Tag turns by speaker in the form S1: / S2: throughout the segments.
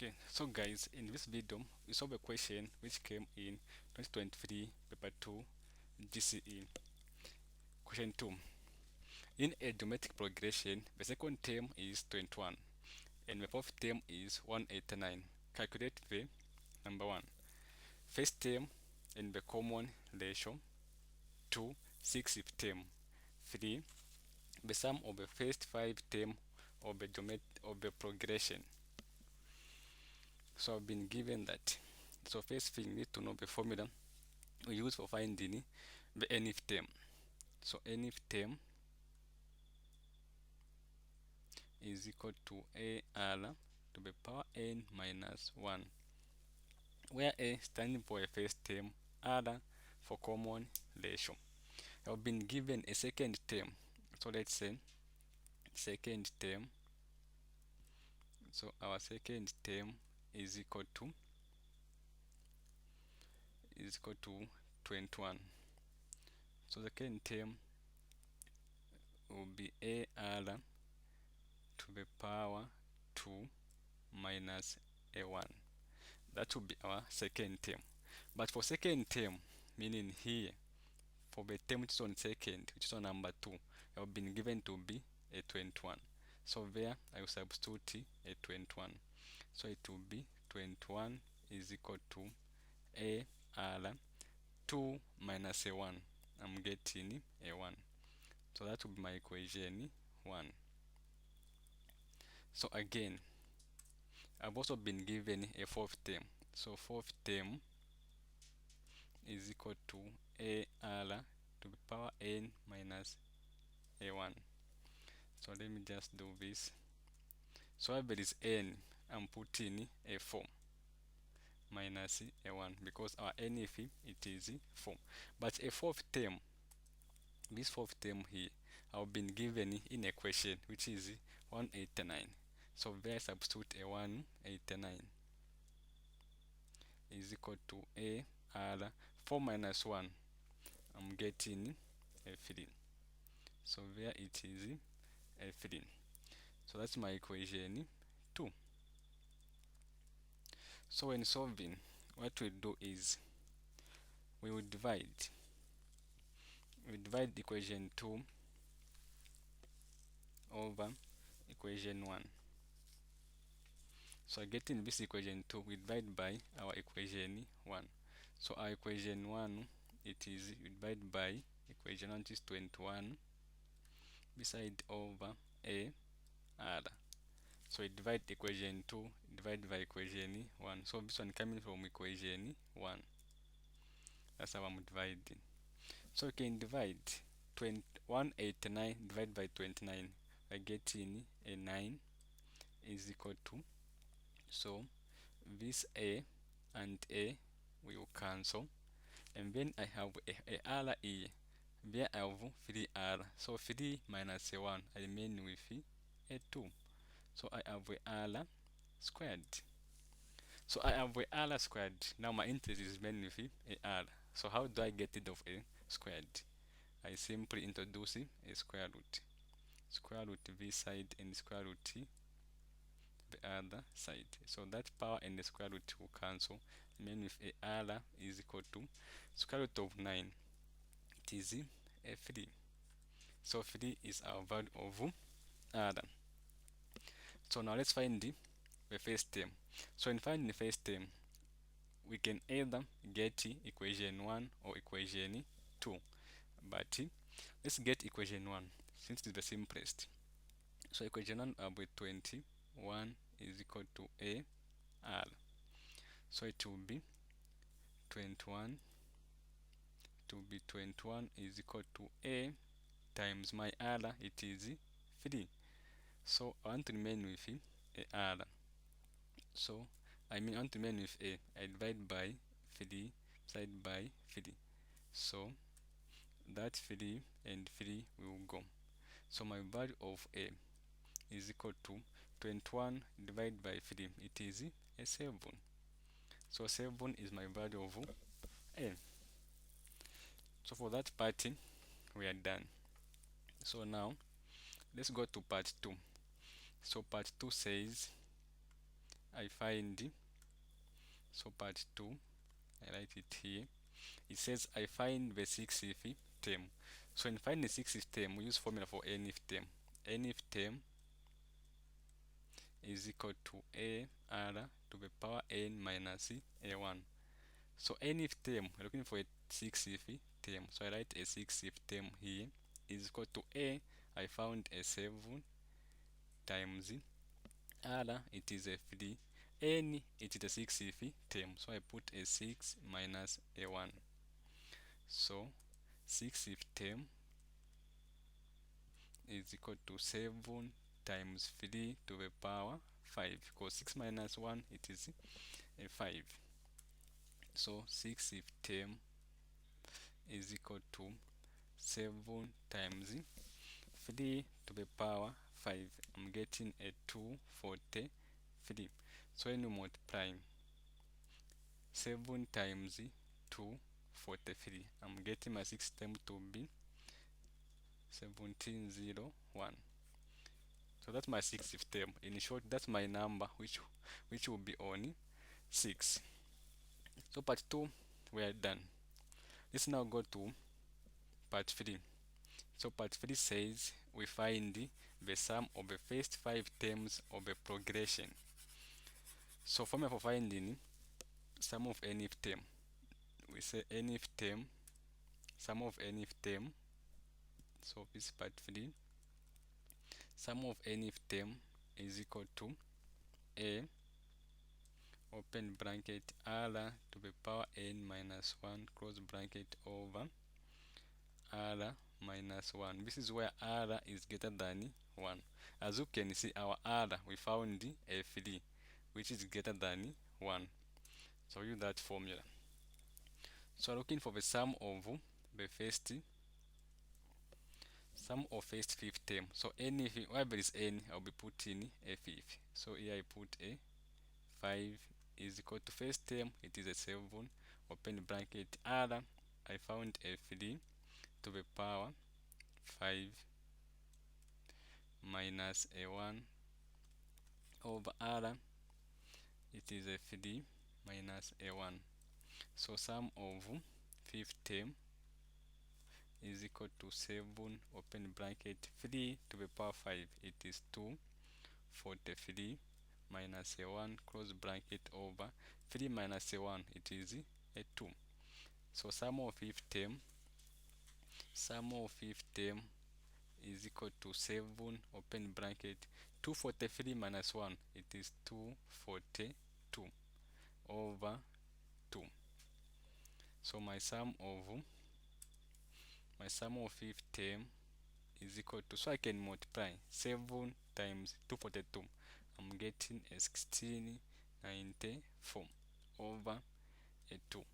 S1: Okay, so guys, in this video, we solve a question which came in 2023 paper 2 GCE. Question 2. In a geometric progression, the second term is 21 and the fourth term is 189. Calculate the number 1. First term in the common ratio. 2. Sixth term. 3. The sum of the first 5 term of the progression. So I've been given that. So first thing, you need to know the formula we use for finding the nth term. So nth term is equal to AR to the power n minus 1, where A standing for a first term, R for common ratio. I've been given a second term. So let's say second term. So our second term is equal to 21. So the second term will be AR to the power 2 minus A1. That will be our second term. But for second term, meaning here, for the term which is on second, which is on number 2, I have been given to be a 21. So there I will substitute a 21. So it will be 21 is equal to AR 2 minus A1. I'm getting A1. So that will be my equation 1. So again, I've also been given a fourth term. So fourth term is equal to AR to the power n minus A1. So let me just do this. So if there is n, I'm putting a 4 minus A1 because our nth it is 4. But a fourth term, this fourth term here, I've been given in a question which is 189. So there I substitute a 189 is equal to AR 4 minus 1. I'm getting a 3. So there it is a 3. So that's my equation 2. So when solving, what we do is we will divide equation 2 over equation 1. So getting this equation 2, we divide by our equation 1. So our equation 1, it is divided by equation 1, which is 21 beside over AR. So we divide equation 2 divided by equation 1. So this one coming from equation 1. That's how I'm dividing. So we can divide 189 divided by 29. We're getting a 9 is equal to. So this A and A will cancel. And then I have a R here. There I have 3R. So 3 minus a 1, I remain with a 2. So I have a R squared. So I have a R squared. Now my interest is remaining with a R. So how do I get rid of a squared? I simply introduce a square root. Square root this side and square root the other side. So that power and the square root will cancel. Remain with a R is equal to square root of 9. It is a 3. So 3 is our value of R. So now let's find the first term. So in finding the first term, we can either get equation 1 or equation 2. But let's get equation 1 since it's the simplest. So equation 1 will 21 is equal to AR. So it will be 21 is equal to A times my R, it is 3. So I want to remain with a R. So I want to remain with A. I divide by 3 side by 3. So that 3 and 3 will go. So my value of A is equal to 21 divided by 3. It is a 7. So 7 is my value of A. So for that part, we are done. So now let's go to part 2. So part 2 says I I find, so part 2, I write it here. It says I find the 6th term. So in finding the 6th term, we use formula for n-th term. N-th term is equal to a r to the power n minus a1. So n-th term, we're looking for a 6th term. So I write a 6th term here is equal to a, I found a 7 times r, it is a 3, n, it is a 6th term. So I put a 6 minus a 1. So 6th term is equal to 7 times 3 to the power 5, because 6 minus 1, it is a 5. So 6th term is equal to 7 times 3 to the power 5. I'm getting a 243. So when you multiply 7 times 243, I'm getting my 6th term to be 1701. So that's my 6th term. In short, that's my number which will be on 6. So part 2, we are done. Let's now go to part 3. So part 3 says we find the sum of the first 5 terms of a progression. So formula for finding sum of nth term, we say nth term, sum of nth term. So this is part 3. Sum of nth term is equal to a, open bracket, r to the power n minus 1, close bracket, over r minus 1. This is where r is greater than 1. As you can see, our r, we found a 3, which is greater than 1. So use that formula. So looking for the sum of the first fifth term. So anything, wherever is n, I'll be putting a fifth. So here I put a 5 is equal to first term, it is a 7, open bracket, r, I found a 3 to the power 5 minus a 1 over r, it is a 3 minus a 1. So sum of fifth term is equal to 7, open bracket, 3 to the power 5, it is 243 minus a 1, close bracket, over 3 minus a 1, it is a 2. So sum of fifth term is equal to 7, open bracket, 243 minus 1, it is 242 over 2. So my sum of fifth term is equal to, so I can multiply 7 times 242, I'm getting a 1694 over a 2.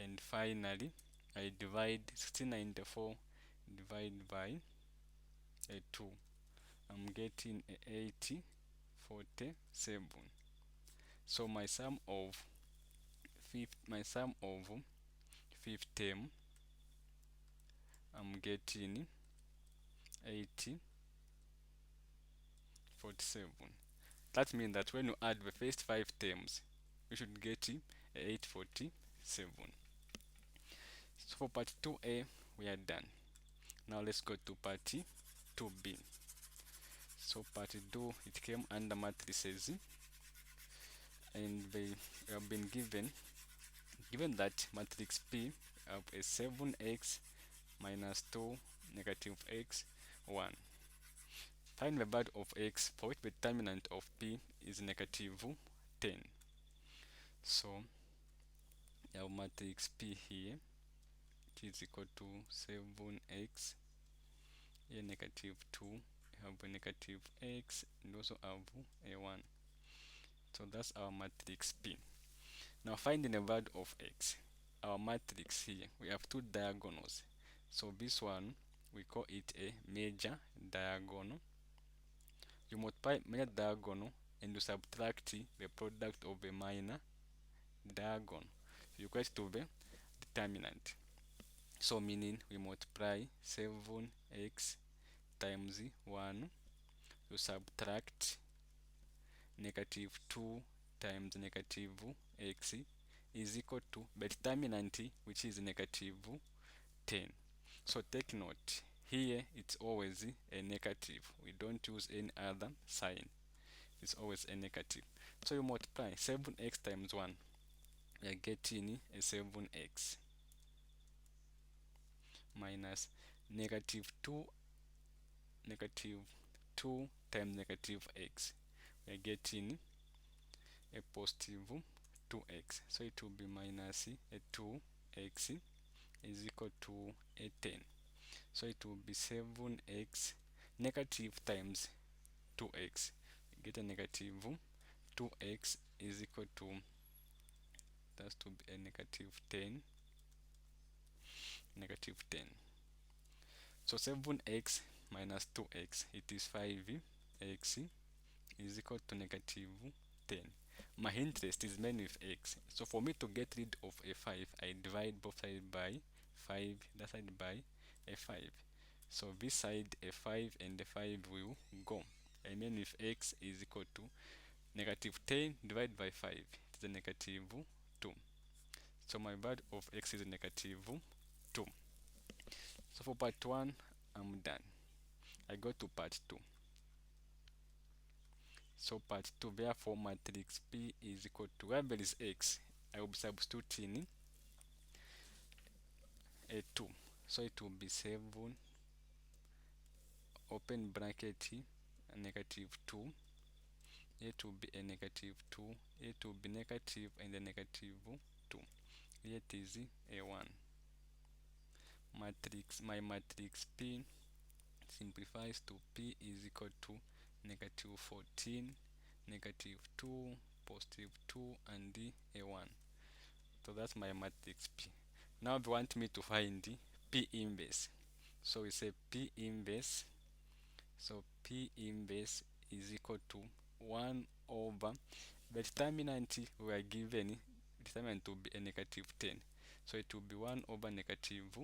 S1: And finally I divide 1694 divided by a 2, I'm getting a 8047. So my sum of fifth term, I'm getting 8047. That means that when you add the first 5 terms, we should get 847. So for part 2a, we are done. Now let's go to part 2b. So part 2, it came under matrices, and they have been given that matrix P of a 7x minus 2 negative x 1. Find the value of x for which the determinant of P is negative 10. So our matrix P here, it is equal to 7x, here negative 2, have a negative x, and also have a 1. So that's our matrix P. Now finding the value of x. Our matrix here, we have 2 diagonals. So this one, we call it a major diagonal. You multiply major diagonal and you subtract the product of a minor diagonal. You equate to the determinant. So meaning we multiply 7x times 1, you subtract negative 2 times negative x is equal to the determinant, which is negative 10. So take note, here it's always a negative. We don't use any other sign. It's always a negative. So you multiply 7x times 1. We are getting a 7x minus negative 2 times negative x. We are getting a positive 2x. So it will be minus a 2x is equal to a 10. So it will be 7x negative times 2x. We get a negative 2x is equal to, that's to be a negative 10. So 7x minus 2x, it is 5x is equal to negative 10. My interest is mainly with x. So for me to get rid of a 5, I divide both sides by 5, that side by a 5. So this side a 5 and the 5 will go. I mean if x is equal to negative 10 divided by 5, it is a negative 2. So my value of x is negative 2. So for part 1, I'm done. I go to part 2. So part 2, therefore matrix P is equal to, where there is x, I will be substituting a 2. So it will be 7, open bracket, negative 2. It will be a negative 2. It will be negative and a negative 2. Here it is a 1. My matrix P simplifies to P is equal to negative 14, negative 2, positive 2, and a 1. So that's my matrix P. Now they want me to find P inverse. So we say P inverse. So P inverse is equal to 1 over the determinant we are given. Determinant will be a negative 10. So it will be 1 over negative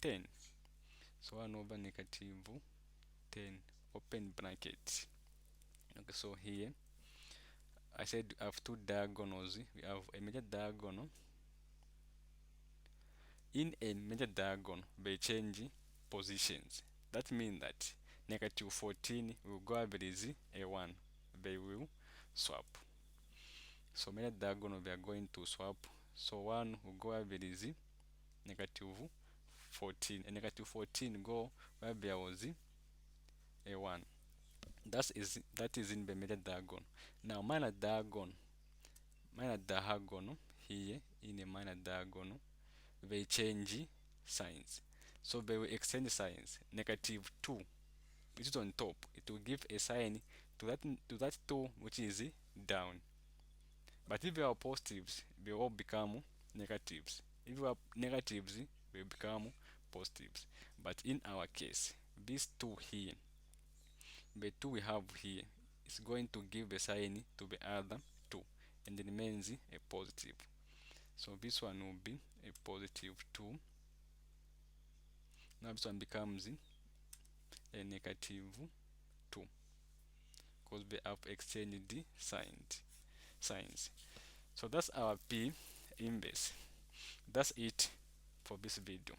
S1: 10. So 1 over negative 10, open bracket. Okay, so here I said we have two diagonals. We have a major diagonal. In a major diagonal, they change positions. That means that negative 14 will go over is a 1. They will swap. So major diagonal they are going to swap. So 1 will go over is negative 14. And negative 14 go where there was a 1. That is in the major diagonal. Now minor diagonal here in a minor diagonal, they change signs. So they will exchange signs. Negative 2, which is on top, it will give a sign to that 2 which is down. But if you are positives, they all become negatives. If you are negatives, they become positives. But in our case, these 2 here, the 2 we have here is going to give a sign to the other 2 and it remains a positive. So this one will be a positive 2. Now this one becomes a negative 2 because they have exchanged signs. So that's our P inverse. That's it for this video.